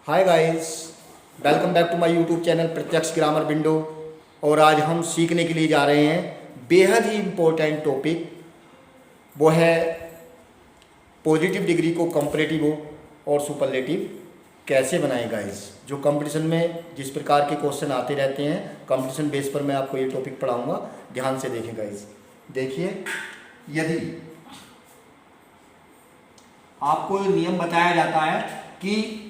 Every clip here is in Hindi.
Hi guys, welcome back to my YouTube channel Pratyaksh grammar window. और आज हम सीखने के लिए जा रहे हैं बेहद ही इम्पोर्टेंट टॉपिक, वो है पॉजिटिव डिग्री को कंपैरेटिव और सुपरलेटिव कैसे बनाएं गाइस। जो कंपटीशन में जिस प्रकार के क्वेश्चन आते रहते हैं, कंपटीशन बेस पर मैं आपको ये टॉपिक पढ़ाऊंगा, ध्यान से देखें गाइस। देखिए, यदि आपको नियम बताया जाता है कि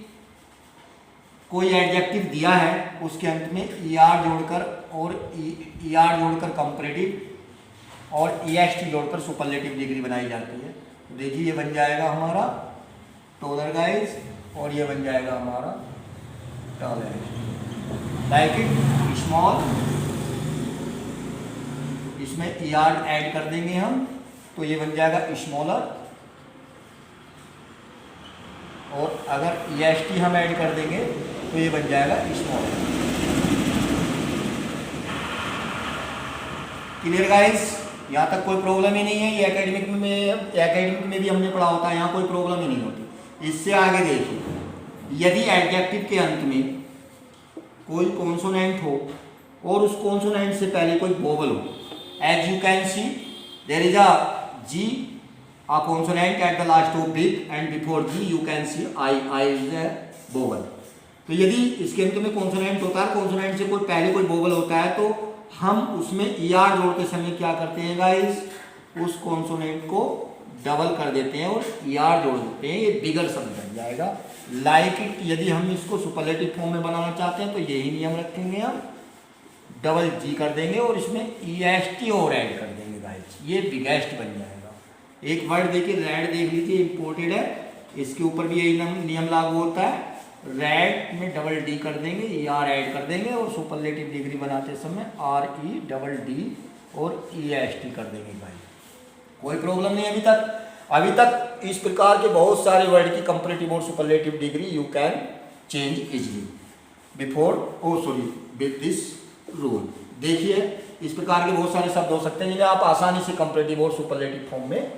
कोई एडजेक्टिव दिया है, उसके अंत में ER जोड़कर और ER जोड़कर कंपैरेटिव और EST जोड़कर सुपरलेटिव डिग्री बनाई जाती है। तो देखिए, ये बन जाएगा हमारा टॉलर गाइस और ये बन जाएगा हमारा टॉलर। लाइक इट स्मॉल, इसमें ER ऐड कर देंगे हम, तो ये बन जाएगा स्मॉलर। और अगर EST हम ऐड कर देंगे तो ये बन जाएगा स्मॉल। क्लियर गाइस, यहाँ तक कोई प्रॉब्लम ही नहीं है। ये एकेडमिक में भी हमने पढ़ा होता है, यहाँ कोई प्रॉब्लम ही नहीं होती। इससे आगे देखिए, यदि एडजेक्टिव के अंत में कोई कॉन्सोनेंट हो और उस कॉन्सोनेंट से पहले कोई वोवल हो, as you can see there is a G, a consonant at the last of big, and before G you can see I is the vowel। तो यदि इसके अंत में कॉन्सोनेंट होता है, कॉन्सोनेंट से कोई पहले कोई वोवल होता है, तो हम उसमें ER जोड़ते समय क्या करते हैं गाइस, उस कॉन्सोनेंट को डबल कर देते हैं और ER जोड़ देते हैं। ये बिगर शब्द बन जाएगा। लाइक इट, यदि हम इसको सुपरलेटिव फॉर्म में बनाना चाहते हैं तो यही नियम रखेंगे, हम डबल G कर देंगे और इसमें EST और ऐड कर देंगे गाइस, ये बिगेस्ट बन जाएगा। एक वर्ड देखिए, रेड देख लीजिए, इंपोर्टेड है, इसके ऊपर भी यही नियम लागू होता है। रेड में डबल D कर देंगे, ER ऐड कर देंगे और सुपरलेटिव डिग्री बनाते समय RE और EST कर देंगे भाई। कोई प्रॉब्लम नहीं अभी तक इस प्रकार के बहुत सारे वर्ड की कंपैरेटिव और superlative degree you can change easily with this rule. देखिए, इस प्रकार के बहुत सारे शब्द हो सकते हैं जिन्हें आप आसानी से कंपैरेटिव और सुपरलेटिव फॉर्म में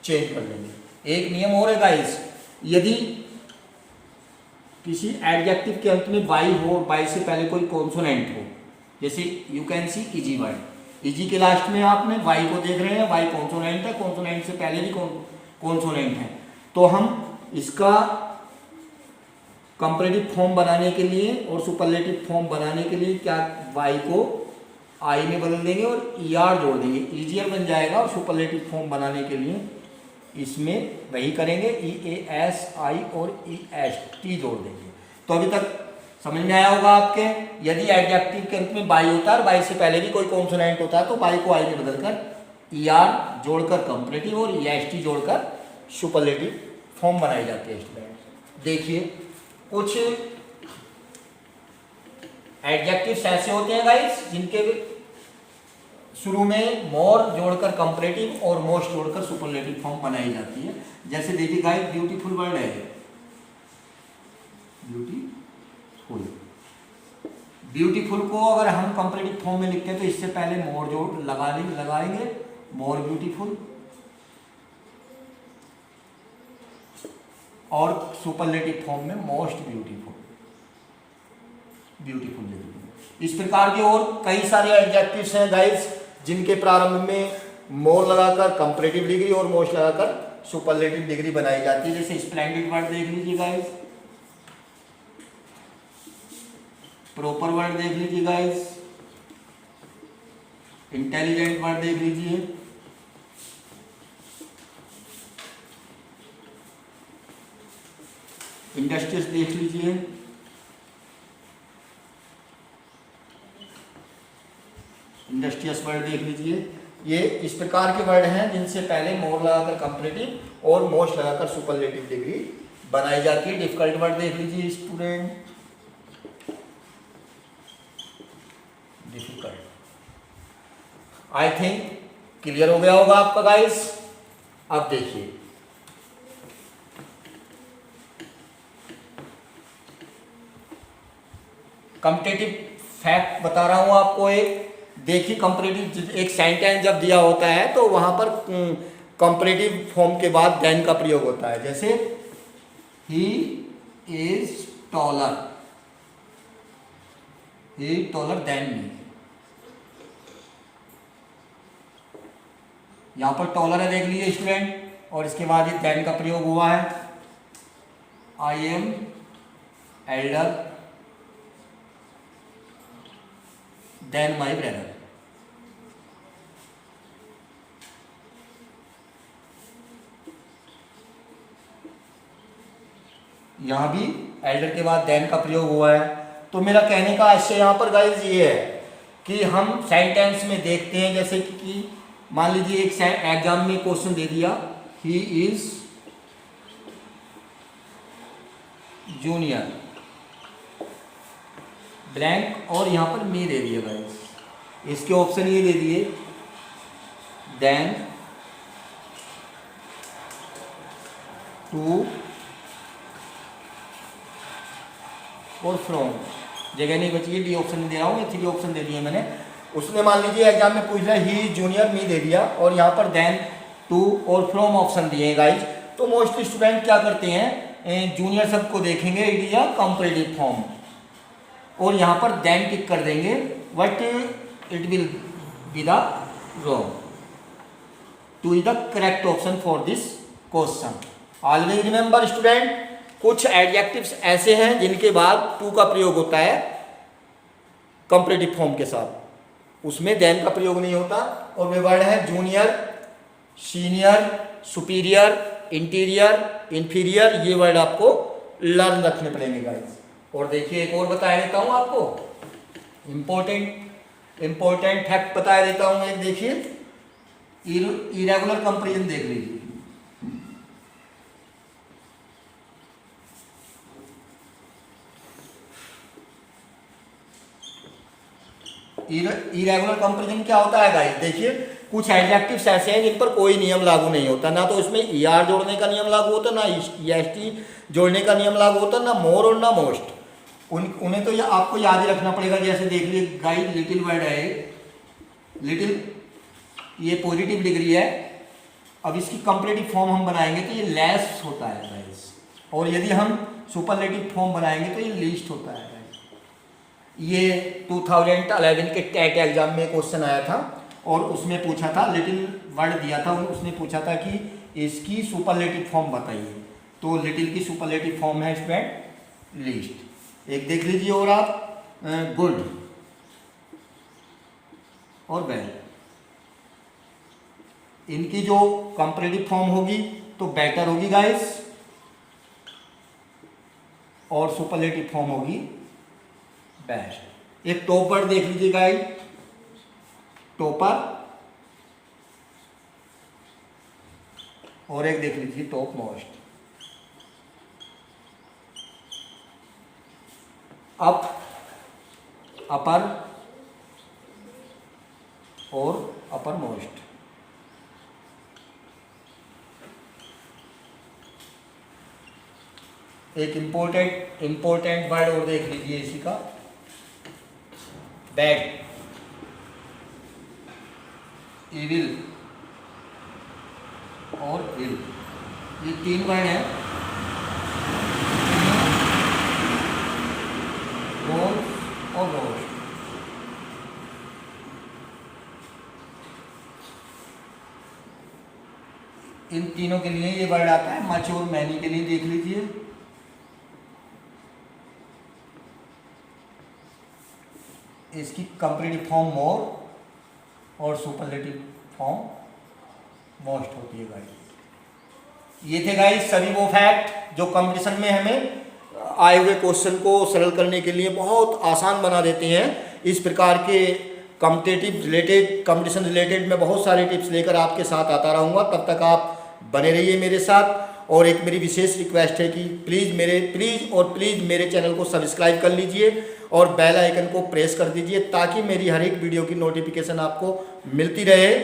चेंज कर लेंगे। एक नियम और है गाइस, यदि किसी एडजेक्टिव के अंत में वाई हो और वाई से पहले कोई कॉन्सोनेंट हो, जैसे you can C easy word, easy के लास्ट में आपने वाई को देख रहे हैं, वाई कॉन्सोनेंट है, कॉन्सोनेंट से पहले भी कॉन्सोनेंट है, तो हम इसका कंपैरेटिव फॉर्म बनाने के लिए और सुपरलेटिव फॉर्म बनाने के लिए क्या, वाई को आई में बदल देंगे और ER जोड़ देंगे, ईजियर बन जाएगा। और सुपरलेटिव फॉर्म बनाने के लिए इसमें वही करेंगे, EASI और EST जोड़ देंगे। तो अभी तक समझ में आया होगा आपके। यदि एडजेक्टिव के अंत में बाई होता है और बाई से पहले भी कोई कॉन्सोनेंट होता है, तो बाई को आई में बदलकर ER जोड़कर कंपैरेटिव और EST जोड़कर सुपरलेटिव फॉर्म बनाई जाती है स्टूडेंट। देखिए, कुछ एडजेक्टिव्स ऐसे होते हैं गाइस जिनके शुरू में मोर जोड़कर कंपैरेटिव और मोस्ट जोड़कर सुपरलेटिव फॉर्म बनाई जाती है। जैसे देखिए गाइस, ब्यूटीफुल वर्ड है, ब्यूटीफुल को अगर हम कंपैरेटिव फॉर्म में लिखते हैं तो इससे पहले मोर जोड़ लगाएंगे, मोर ब्यूटीफुल, और सुपरलेटिव फॉर्म में मोस्ट ब्यूटीफुल लिखेंगे। इस प्रकार के और कई सारे एडजेक्टिव्स हैं गाइस जिनके प्रारंभ में मोर लगाकर कंपैरेटिव डिग्री और मोस्ट लगाकर सुपरलेटिव डिग्री बनाई जाती है। जैसे स्प्लेंडिड वर्ड देख लीजिए गाइस, प्रॉपर वर्ड देख लीजिए गाइस, इंटेलिजेंट वर्ड देख लीजिए, इंडस्ट्रियस देख लीजिए, इंडस्ट्रियस वर्ड देख लीजिए। ये इस प्रकार के वर्ड हैं जिनसे पहले मोर लगाकर कंपैरेटिव और मोस्ट लगाकर सुपरलेटिव डिग्री बनाई जाती है। डिफिकल्ट वर्ड देख लीजिए student, difficult. I think clear हो गया होगा आपका गाइस। अब देखिए, कंपैरेटिव फैक्ट बता रहा हूं आपको एक। देखिए, कंपैरेटिव एक सेंटेंस जब दिया होता है तो वहां पर कंपैरेटिव फॉर्म के बाद देन का प्रयोग होता है। जैसे he is taller, he is taller than me. यहाँ पर टॉलर है, देख लीजिए स्टूडेंट, और इसके बाद ये देन का प्रयोग हुआ है, I am elder than my brother. यहाँ भी एल्डर के बाद देन का प्रयोग हुआ है। तो मेरा कहने का आशय यहाँ पर गाइस ये है कि हम सेंटेंस में देखते हैं, जैसे कि मान लीजिए एक एग्जाम में क्वेश्चन दे दिया, ही इज जूनियर ब्लैंक, और यहाँ पर मी दे दिया गाइस, इसके ऑप्शन ये दे दिए, देन, टू और फ्रॉम। जगह नहीं बची है, डी ऑप्शन नहीं दे रहा हूँ, ये 3 ऑप्शन दे दिए मैंने। उसने मान लीजिए एग्जाम में पूछ रहा है ही जूनियर मी दे दिया, और यहाँ पर देन, टू और फ्रॉम ऑप्शन दिए गाइज। तो मोस्टली स्टूडेंट क्या करते हैं, जूनियर शब्द को देखेंगे it is a comparative form, और यहाँ पर देन टिक कर देंगे, but it will be the wrong. Two is the correct option for this question. Always remember student, कुछ एडजेक्टिव्स ऐसे हैं जिनके बाद टू का प्रयोग होता है कंपैरेटिव फॉर्म के साथ, उसमें देन का प्रयोग नहीं होता, और वे वर्ड है junior, senior, superior, interior, inferior. ये वर्ड आपको लर्न रखने पड़ेंगे गाइस। और देखिए एक और बता देता हूँ आपको, इंपॉर्टेंट फैक्ट बता देता हूँ एक, देखिए इरेगुलर कंपैरिजन देख लीजिए। इरेगुलर कंपैरिजन क्या होता है गाइस, देखिए कुछ एडजेक्टिव्स ऐसे हैं जिन पर कोई नियम लागू नहीं होता, ना तो इसमें ईआर जोड़ने का नियम लागू होता, ना ईएसटी जोड़ने का नियम लागू होता, ना मोर और ना मोस्ट। उन्हें तो आपको याद ही रखना पड़ेगा। जैसे देख लीजिए गाइस, लिटिल वर्ड है, लिटिल ये पॉजिटिव डिग्री है, अब इसकी कंपैरेटिव फॉर्म हम बनाएंगे तो ये लेस होता है गाइस, और यदि हम सुपरलेटिव फॉर्म बनाएंगे तो ये लीस्ट होता है गाइस। ये 2011 के टेट एग्जाम में क्वेश्चन आया था, और उसमें पूछा था, लिटिल वर्ड दिया था, उसने पूछा था कि इसकी सुपरलेटिव फॉर्म बताइए। तो लिटिल की सुपरलेटिव फॉर्म है स्टूडेंट लीस्ट। एक देख लीजिए और आप, गुड और वेल। इनकी जो कंपैरेटिव फॉर्म होगी तो बेटर होगी गाइस, और सुपरलेटिव फॉर्म होगी बेस्ट। एक टॉप वर्ड देख लीजिए गाइस, टॉपर, और एक देख लीजिए टॉप मोस्ट। अप, अपर और अपर मोस्ट। एक इंपॉर्टेंट वर्ड और देख लीजिए इसी का, बैड, इविल और इल। ये 3 वर्ड हैं, रोज और रोज। इन तीनों के लिए ये वर्ड आता है। मच और मैनी के लिए देख लीजिए, इसकी कंपैरेटिव फॉर्म मोर और सुपरलेटिव फॉर्म मोस्ट होती है गाइस। ये थे गाइस सभी वो फैक्ट जो कंपटीशन में हमें आए हुए क्वेश्चन को सरल करने के लिए बहुत आसान बना देते हैं। इस प्रकार के कॉम्पिटिटिव रिलेटेड, कंपटीशन रिलेटेड मैं बहुत सारे टिप्स लेकर आपके साथ आता रहूँगा। तब तक आप बने रहिए मेरे साथ। और एक मेरी विशेष रिक्वेस्ट है कि प्लीज़ मेरे चैनल को सब्सक्राइब कर लीजिए और बेल आइकन को प्रेस कर दीजिए, ताकि मेरी हर एक वीडियो की नोटिफिकेशन आपको मिलती रहे।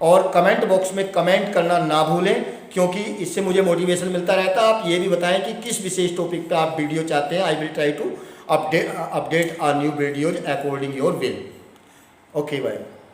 और कमेंट बॉक्स में कमेंट करना ना भूलें, क्योंकि इससे मुझे मोटिवेशन मिलता रहता है। आप ये भी बताएं कि किस विशेष टॉपिक पर आप वीडियो चाहते हैं। I will try to update our new videos according your will. Okay bye.